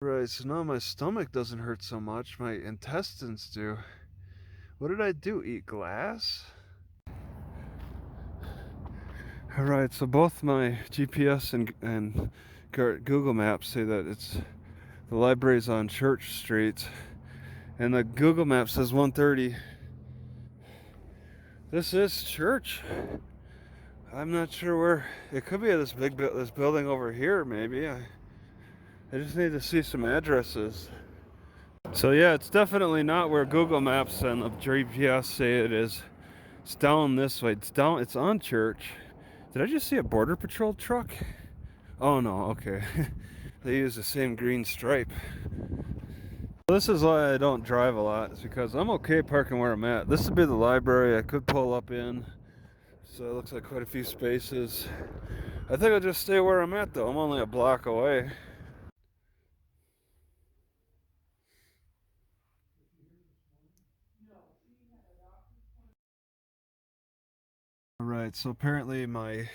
Right, so now my stomach doesn't hurt so much, my intestines do. What did I do? Eat glass? Alright, so both my GPS and Google Maps say that the library's on Church Street, and the Google Map says 1:30. This is church. I'm not sure where. It could be this building over here, maybe. I just need to see some addresses. So yeah, it's definitely not where Google Maps and the GPS say it is. It's down this way. It's on Church. Did I just see a Border Patrol truck? Oh no, okay. They use the same green stripe. This is why I don't drive a lot. It's because I'm okay parking where I'm at. This would be the library. I could pull up in. So it looks like quite a few spaces. I think I'll just stay where I'm at though. I'm only a block away. Alright, so apparently my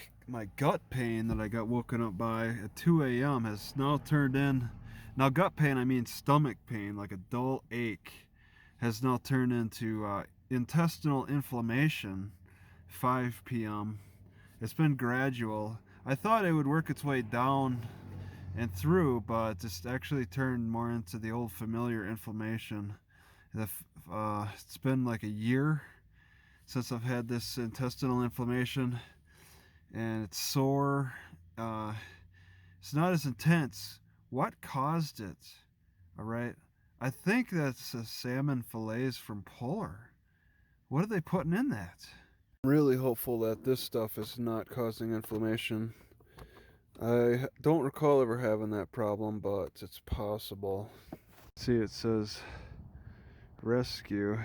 gut pain that I got woken up by at 2 a.m. has now turned in. Now gut pain, I mean stomach pain, like a dull ache, has now turned into intestinal inflammation. 5 p.m. It's been gradual. I thought it would work its way down and through, but it's actually turned more into the old familiar inflammation. It's been like a year since I've had this intestinal inflammation, and it's sore. Uh, it's not as intense. What caused it? All right. I think that's the salmon fillets from Polar. What are they putting in that? I'm really hopeful that this stuff is not causing inflammation. I don't recall ever having that problem, but it's possible. See, it says rescue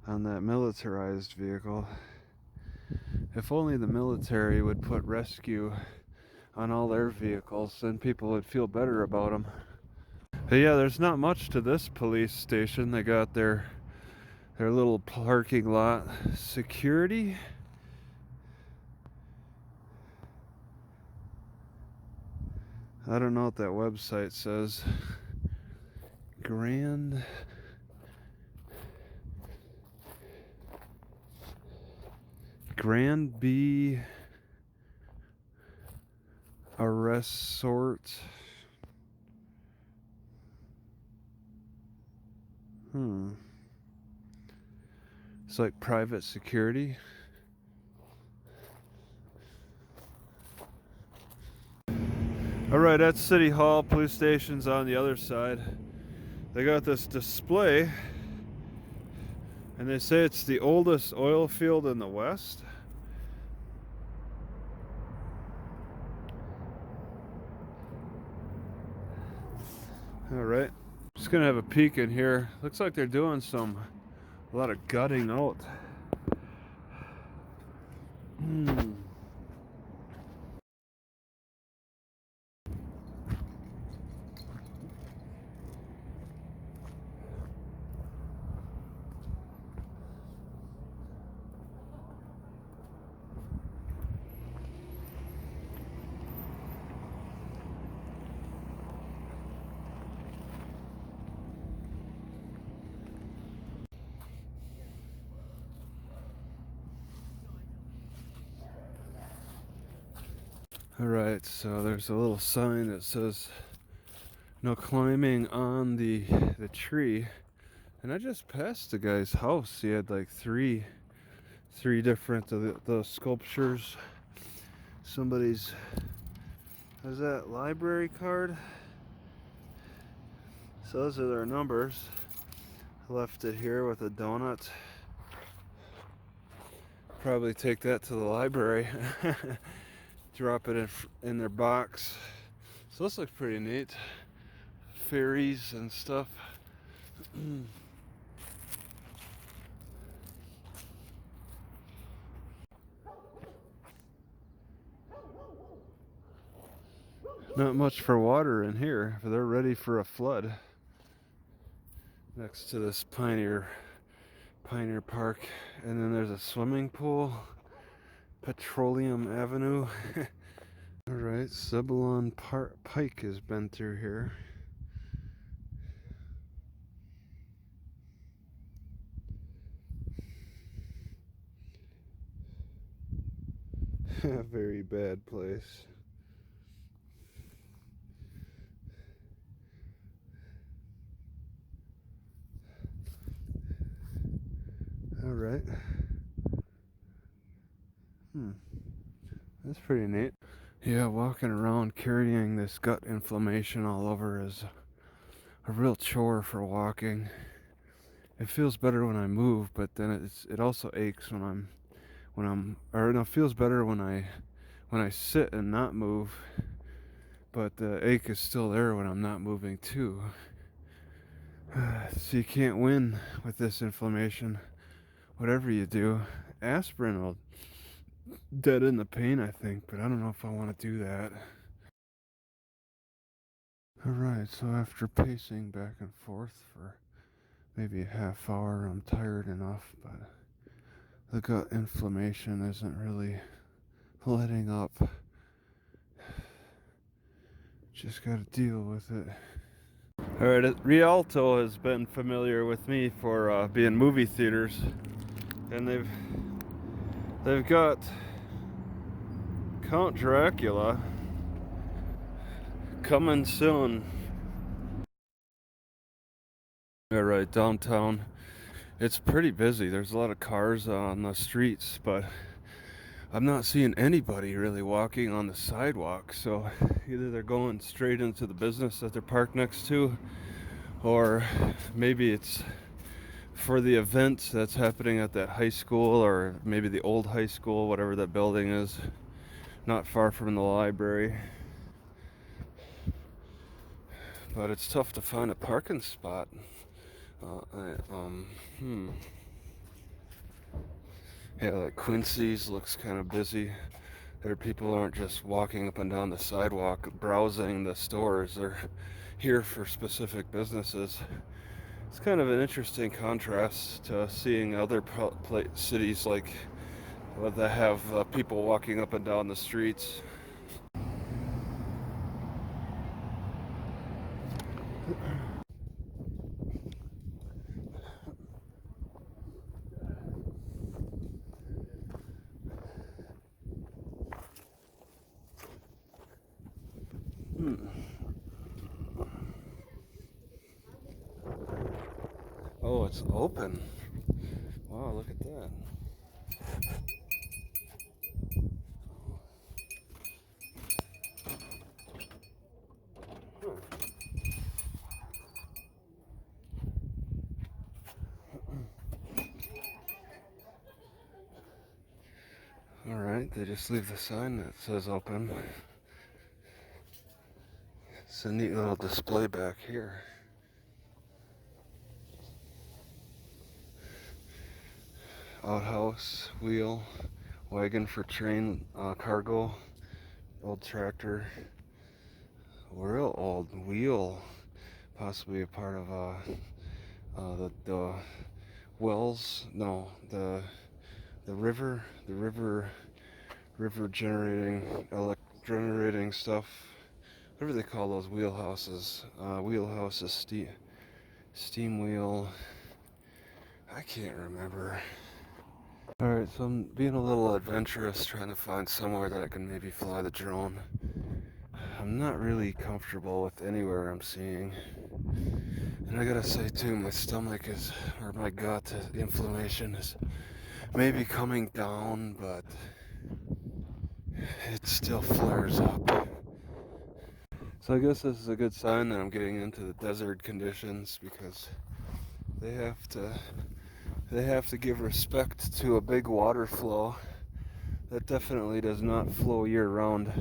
on that militarized vehicle. If only the military would put rescue on all their vehicles, then people would feel better about them. But yeah, there's not much to this police station. They got their little parking lot security. I don't know what that website says. Grand B a resort. It's like private security. Alright, that's City Hall. Police station's on the other side. They got this display, and they say it's the oldest oil field in the West. Alright, just gonna have a peek in here. Looks like they're doing a lot of gutting out. Alright, so there's a little sign that says no climbing on the tree. And I just passed the guy's house. He had like three different of the sculptures. Somebody's has that library card. So those are their numbers. Left it here with a donut. Probably take that to the library. Drop it in their box. So this looks pretty neat. Fairies and stuff. Not much for water in here, but they're ready for a flood. Next to this Pioneer Park, and then there's a swimming pool. Petroleum Avenue. Alright, Zebulon Pike has been through here. Very bad place. Alright. That's pretty neat. Yeah, walking around carrying this gut inflammation all over is a real chore for walking. It feels better when I move, but then it also aches it feels better when I sit and not move, but the ache is still there when I'm not moving too. So you can't win with this inflammation. Whatever you do, aspirin will deaden the pain, I think, but I don't know if I want to do that. Alright, so after pacing back and forth for maybe a half hour, I'm tired enough, but the gut inflammation isn't really letting up. Just gotta deal with it. Alright, Rialto has been familiar with me for being movie theaters, and they've got Count Dracula coming soon. Alright, downtown. It's pretty busy. There's a lot of cars on the streets, but I'm not seeing anybody really walking on the sidewalk. So either they're going straight into the business that they're parked next to, or maybe it's for the event that's happening at that high school, or maybe the old high school, whatever that building is, not far from the library. But it's tough to find a parking spot. Yeah, like Quincy's looks kind of busy. There, people aren't just walking up and down the sidewalk browsing the stores. They're here for specific businesses. It's kind of an interesting contrast to seeing other cities like that have people walking up and down the streets. Oh, it's open. Wow, look at that. Alright, they just leave the sign that says open. It's a neat little display back here. Outhouse, wheel, wagon for train cargo, old tractor, real old wheel, possibly a part of the wells, no, the river generating stuff, whatever they call those wheelhouses. Wheelhouse is steam wheel. I can't remember. Alright, so I'm being a little adventurous, trying to find somewhere that I can maybe fly the drone. I'm not really comfortable with anywhere I'm seeing. And I gotta say too, my stomach or my gut inflammation is maybe coming down, but it still flares up. So I guess this is a good sign that I'm getting into the desert conditions, because they have to give respect to a big water flow that definitely does not flow year round.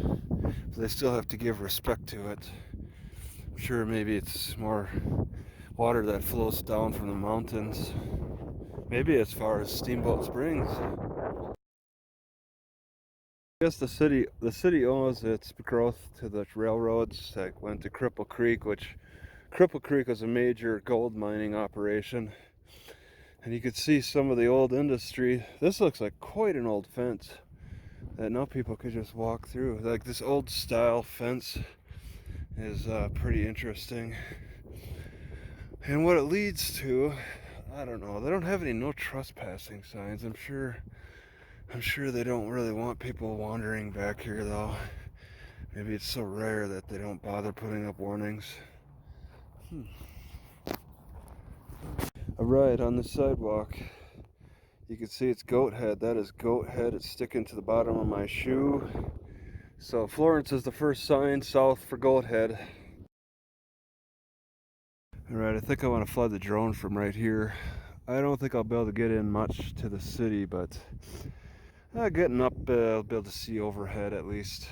So they still have to give respect to it. I'm sure maybe it's more water that flows down from the mountains, maybe as far as Steamboat Springs. I guess the city owes its growth to the railroads that went to Cripple Creek, which Cripple Creek was a major gold mining operation. And you could see some of the old industry. This looks like quite an old fence. that now people could just walk through. Like this old style fence is pretty interesting. And what it leads to, I don't know. They don't have any no trespassing signs. I'm sure they don't really want people wandering back here though. Maybe it's so rare that they don't bother putting up warnings. Alright, on the sidewalk, you can see it's goat head. That is goat head. It's sticking to the bottom of my shoe. So Florence is the first sign south for goat head. Alright, I think I want to fly the drone from right here. I don't think I'll be able to get in much to the city, but getting up, I'll be able to see overhead at least.